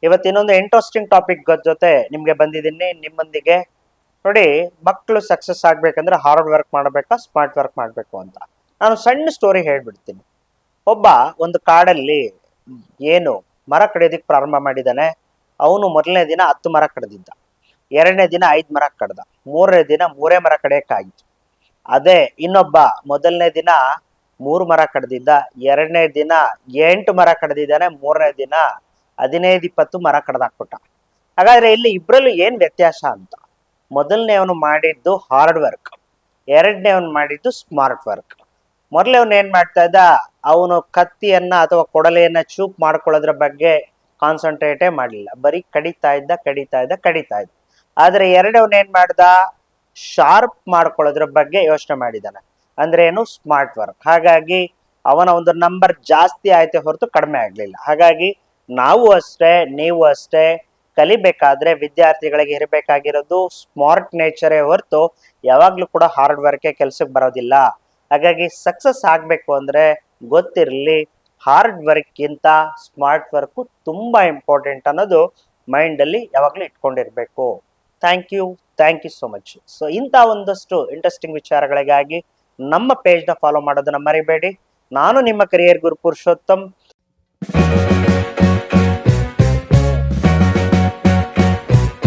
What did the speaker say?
ಇವತ್ತು ಇನ್ನೊಂದು interesting topic ಜೊತೆ ನಿಮ್ಗೆ ಬಂದಿದ್ದೀನಿ ನಿಮ್ಮೊಂದಿಗೆ. ನೋಡಿ, ಮಕ್ಕಳು ಸಕ್ಸಸ್ ಆಗ್ಬೇಕಂದ್ರೆ ಹಾರ್ಡ್ ವರ್ಕ್ ಮಾಡಬೇಕಾ ಸ್ಮಾರ್ಟ್ ವರ್ಕ್ ಮಾಡಬೇಕು ಅಂತ ನಾನು ಸಣ್ಣ ಸ್ಟೋರಿ ಹೇಳ್ಬಿಡ್ತೀನಿ. ಒಬ್ಬ ಒಂದು ಕಾಡಲ್ಲಿ ಏನು ಮರ ಕಡಿಯೋದಿಕ್ ಪ್ರಾರಂಭ ಮಾಡಿದಾನೆ. ಅವನು ಮೊದಲನೇ ದಿನ 10 ಮರ ಕಡ್ದಿದ್ದ, ಎರಡನೇ ದಿನ 5 ಮರ ಕಡ್ದ, ಮೂರನೇ ದಿನ 3 ಮರ ಕಡಿಯಕ್ಕಾಗಿತ್ತು. ಅದೇ ಇನ್ನೊಬ್ಬ ಮೊದಲನೇ ದಿನ 3 ಮರ ಕಡ್ದಿದ್ದ, ಎರಡನೇ ದಿನ 8 ಮರ ಕಡ್ದಿದ್ದಾನೆ, ಮೂರನೇ ದಿನ 15-20 ಮರ ಕಡ್ದಾಕ್ಬಿಟ್ಟ. ಹಾಗಾದ್ರೆ ಇಲ್ಲಿ ಇಬ್ರಲ್ಲೂ ಏನ್ ವ್ಯತ್ಯಾಸ ಅಂತ? ಮೊದಲನೇವನು ಮಾಡಿದ್ದು ಹಾರ್ಡ್ ವರ್ಕ್, ಎರಡನೇವನು ಮಾಡಿದ್ದು ಸ್ಮಾರ್ಟ್ ವರ್ಕ್. ಮೊದಲನೇವನು ಏನ್ ಮಾಡ್ತಾ ಇದ್ದ, ಅವನು ಕತ್ತಿಯನ್ನ ಅಥವಾ ಕೊಡಲೆಯನ್ನ ಚೂಪ್ ಮಾಡ್ಕೊಳ್ಳೋದ್ರ ಬಗ್ಗೆ ಕಾನ್ಸಂಟ್ರೇಟೇ ಮಾಡಲಿಲ್ಲ, ಬರೀ ಕಡಿತಾ ಇದ್ದ. ಆದ್ರೆ ಎರಡವನ್ ಏನ್ ಮಾಡ್ದ, ಶಾರ್ಪ್ ಮಾಡ್ಕೊಳ್ಳೋದ್ರ ಬಗ್ಗೆ ಯೋಚನೆ ಮಾಡಿದಾನೆ. ಅಂದ್ರೆ ಏನು, ಸ್ಮಾರ್ಟ್ ವರ್ಕ್. ಹಾಗಾಗಿ ಅವನ ಒಂದು ನಂಬರ್ ಜಾಸ್ತಿ ಆಯ್ತೆ ಹೊರತು ಕಡಿಮೆ ಆಗ್ಲಿಲ್ಲ. ಹಾಗಾಗಿ ನಾವು ಅಷ್ಟೇ, ನೀವು ಅಷ್ಟೇ, ಕಲಿಬೇಕಾದ್ರೆ ವಿದ್ಯಾರ್ಥಿಗಳಿಗೆ ಇರಬೇಕಾಗಿರೋದು ಸ್ಮಾರ್ಟ್ ನೇಚರೇ ಹೊರತು ಯಾವಾಗ್ಲೂ ಕೂಡ ಹಾರ್ಡ್ ವರ್ಕ್ ಕೆಲ್ಸಕ್ಕೆ ಬರೋದಿಲ್ಲ. ಹಾಗಾಗಿ ಸಕ್ಸಸ್ ಆಗ್ಬೇಕು ಅಂದ್ರೆ ಗೊತ್ತಿರಲಿ, ಹಾರ್ಡ್ ವರ್ಕ್ ಗಿಂತ ಸ್ಮಾರ್ಟ್ ವರ್ಕ್ ತುಂಬಾ ಇಂಪಾರ್ಟೆಂಟ್ ಅನ್ನೋದು ಮೈಂಡ್ ಅಲ್ಲಿ ಯಾವಾಗ್ಲೂ ಇಟ್ಕೊಂಡಿರ್ಬೇಕು. Thank you so much. So ಇಂಥ ಒಂದಷ್ಟು ಇಂಟ್ರೆಸ್ಟಿಂಗ್ ವಿಚಾರಗಳಿಗಾಗಿ ನಮ್ಮ ಪೇಜ್ ನ ಫಾಲೋ ಮಾಡೋದನ್ನ ಮರಿಬೇಡಿ. ನಾನು ನಿಮ್ಮ ಕರಿಯರ್ ಗುರು ಪುರುಷೋತ್ತಮ್.